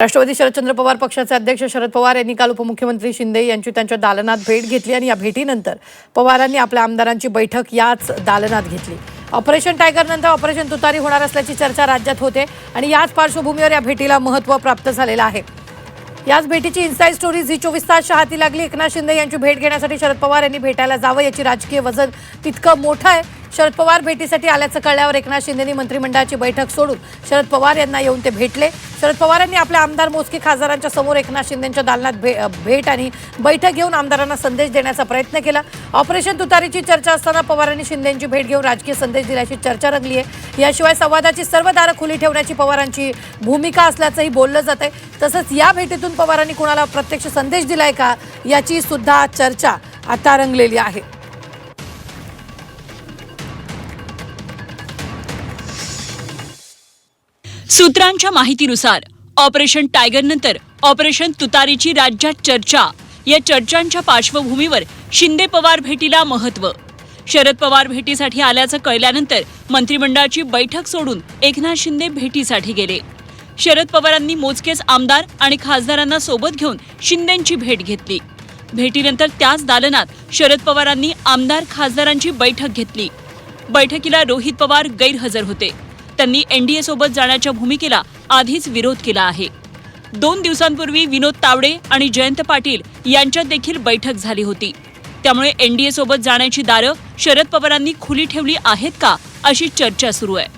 राष्ट्रवादी शरदचंद्र पवार पक्षाचे अध्यक्ष शरद पवार यांनी काल उपमुख्यमंत्री शिंदे यांची त्यांच्या दालनात भेट घेतली आणि या भेटीनंतर पवारांनी आपल्या आमदारांची बैठक याच दालनात घेतली। ऑपरेशन टायगर नंतर ऑपरेशन तुतारी होणार असल्याची चर्चा राज्यात होते आणि याच पार्श्वभूमीवर या भेटीला महत्त्व प्राप्त झालेलं आहे। याच भेटीची इन्साइड स्टोरी झी 24 तासच्या हाती लागली। एकनाथ शिंदे यांची भेट घेण्यासाठी शरद पवार यांनी भेटायला जावं याची राजकीय वजन तितकं मोठं आहे। शरद पवार भेटीसाठी आल्याचं कळल्यावर एकनाथ शिंदेंनी मंत्रिमंडळाची बैठक सोडून शरद पवार यांना येऊन ते भेटले। शरद पवारांनी आपल्या आमदार मोजके खासदारांच्या समोर एकनाथ शिंदेंच्या दालनात भेट आणि बैठक घेऊन आमदारांना संदेश देण्याचा प्रयत्न केला। ऑपरेशन तुतारीची चर्चा असताना पवारांनी शिंदेंची भेट घेऊन राजकीय संदेश दिल्याची चर्चा रंगली आहे। याशिवाय संवादाची सर्व दारं खुली ठेवण्याची पवारांची भूमिका असल्याचंही बोललं जात आहे। तसंच या भेटीतून पवारांनी कुणाला प्रत्यक्ष संदेश दिलाय का याची सुद्धा चर्चा आता रंगलेली आहे। सूत्रांच्या माहितीनुसार ऑपरेशन टायगर नंतर ऑपरेशन तुतारीची राज्यात चर्चा। या चर्चांच्या पार्श्वभूमीवर शिंदे पवार भेटीला महत्त्व। शरद पवार भेटीसाठी आल्याचं कळल्यानंतर मंत्रिमंडळाची बैठक सोडून एकनाथ शिंदे भेटीसाठी गेले। शरद पवारांनी मोजकेच आमदार आणि खासदारांना सोबत घेऊन शिंदेंची भेट घेतली। भेटीनंतर त्याच दालनात शरद पवारांनी आमदार खासदारांची बैठक घेतली। बैठकीला रोहित पवार गैरहजर होते। त्यांनी एनडीए सोबत जाण्याच्या भूमिकेला आधीच विरोध केला आहे। 2 दिवसांपूर्वी विनोद तावडे आणि जयंत पाटील यांच्यात देखील बैठक झाली होती। त्यामुळे एनडीए सोबत जाण्याची दारं शरद पवारांनी खुली ठेवली आहेत का अशी चर्चा सुरू आहे।